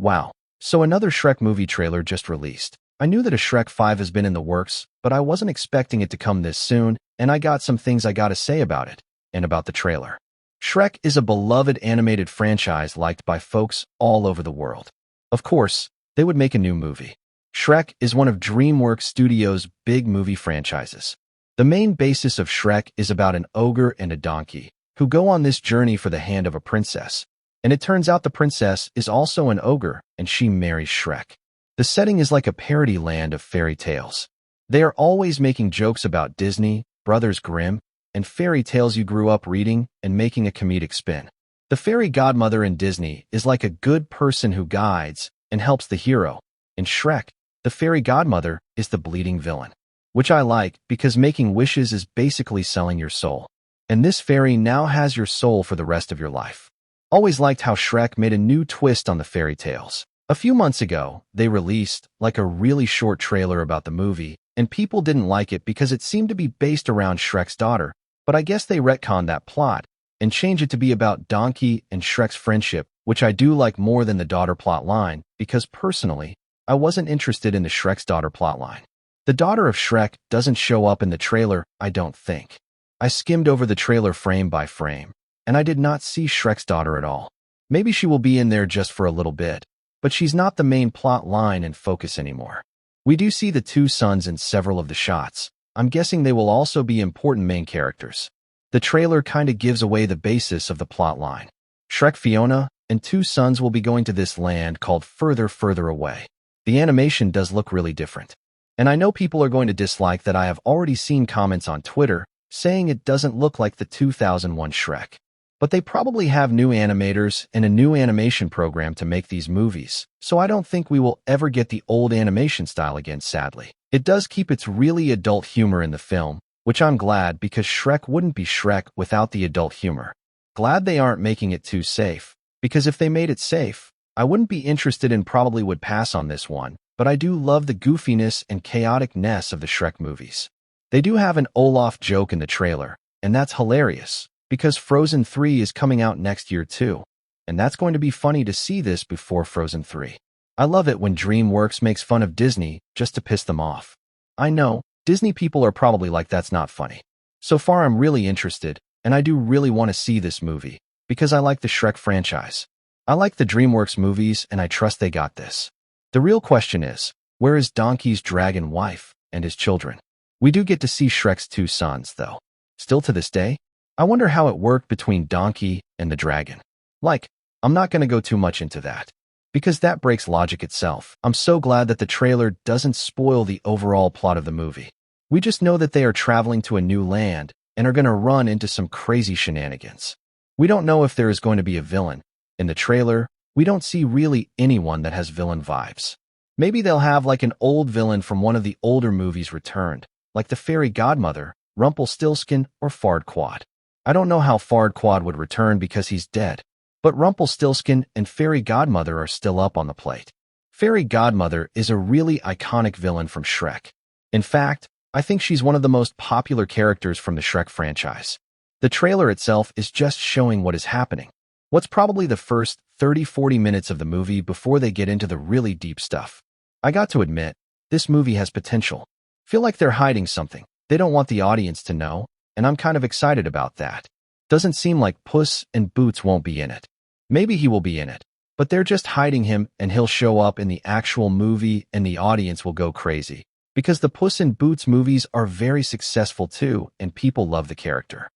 Wow. So another Shrek movie trailer just released. I knew that a Shrek 5 has been in the works, but I wasn't expecting it to come this soon, and I got some things I gotta say about it, and about the trailer. Shrek is a beloved animated franchise liked by folks all over the world. Of course, they would make a new movie. Shrek is one of Dreamworks Studios' big movie franchises. The main basis of Shrek is about an ogre and a donkey, who go on this journey for the hand of a princess. And it turns out the princess is also an ogre, and she marries Shrek. The setting is like a parody land of fairy tales. They are always making jokes about Disney, Brothers Grimm, and fairy tales you grew up reading and making a comedic spin. The fairy godmother in Disney is like a good person who guides and helps the hero. In Shrek, the fairy godmother is the bleeding villain, which I like because making wishes is basically selling your soul. And this fairy now has your soul for the rest of your life. Always liked how Shrek made a new twist on the fairy tales. A few months ago, they released like a really short trailer about the movie, and people didn't like it because it seemed to be based around Shrek's daughter, but I guess they retconned that plot and changed it to be about Donkey and Shrek's friendship, which I do like more than the daughter plot line, because personally, I wasn't interested in the Shrek's daughter plotline. The daughter of Shrek doesn't show up in the trailer, I don't think. I skimmed over the trailer frame by frame, and I did not see Shrek's daughter at all. Maybe she will be in there just for a little bit, but she's not the main plot line and focus anymore. We do see the two sons in several of the shots. I'm guessing they will also be important main characters. The trailer kinda gives away the basis of the plot line. Shrek, Fiona, and two sons will be going to this land called Further, Further Away. The animation does look really different. And I know people are going to dislike that I have already seen comments on Twitter saying it doesn't look like the 2001 Shrek. But they probably have new animators and a new animation program to make these movies, so I don't think we will ever get the old animation style again, sadly. It does keep its really adult humor in the film, which I'm glad because Shrek wouldn't be Shrek without the adult humor. Glad they aren't making it too safe, because if they made it safe, I wouldn't be interested and probably would pass on this one, but I do love the goofiness and chaoticness of the Shrek movies. They do have an Olaf joke in the trailer, and that's hilarious, because Frozen 3 is coming out next year too, and that's going to be funny to see this before Frozen 3. I love it when Dreamworks makes fun of Disney just to piss them off. I know, Disney people are probably like that's not funny. So far I'm really interested, and I do really want to see this movie, because I like the Shrek franchise. I like the Dreamworks movies and I trust they got this. The real question is, where is Donkey's dragon wife and his children? We do get to see Shrek's two sons, though. Still to this day, I wonder how it worked between Donkey and the dragon. Like, I'm not gonna go too much into that, because that breaks logic itself. I'm so glad that the trailer doesn't spoil the overall plot of the movie. We just know that they are traveling to a new land and are gonna run into some crazy shenanigans. We don't know if there is going to be a villain. In the trailer, we don't see really anyone that has villain vibes. Maybe they'll have like an old villain from one of the older movies returned, like the fairy godmother, Rumpelstiltskin, or Farquaad. I don't know how Farquaad would return because he's dead, but Rumpelstiltskin and fairy godmother are still up on the plate. Fairy godmother is a really iconic villain from Shrek. In fact, I think she's one of the most popular characters from the Shrek franchise. The trailer itself is just showing what is happening. What's probably the first 30-40 minutes of the movie before they get into the really deep stuff. I got to admit, this movie has potential. Feel like they're hiding something. They don't want the audience to know, and I'm kind of excited about that. Doesn't seem like Puss in Boots won't be in it. Maybe he will be in it, but they're just hiding him and he'll show up in the actual movie and the audience will go crazy. Because the Puss in Boots movies are very successful too, and people love the character.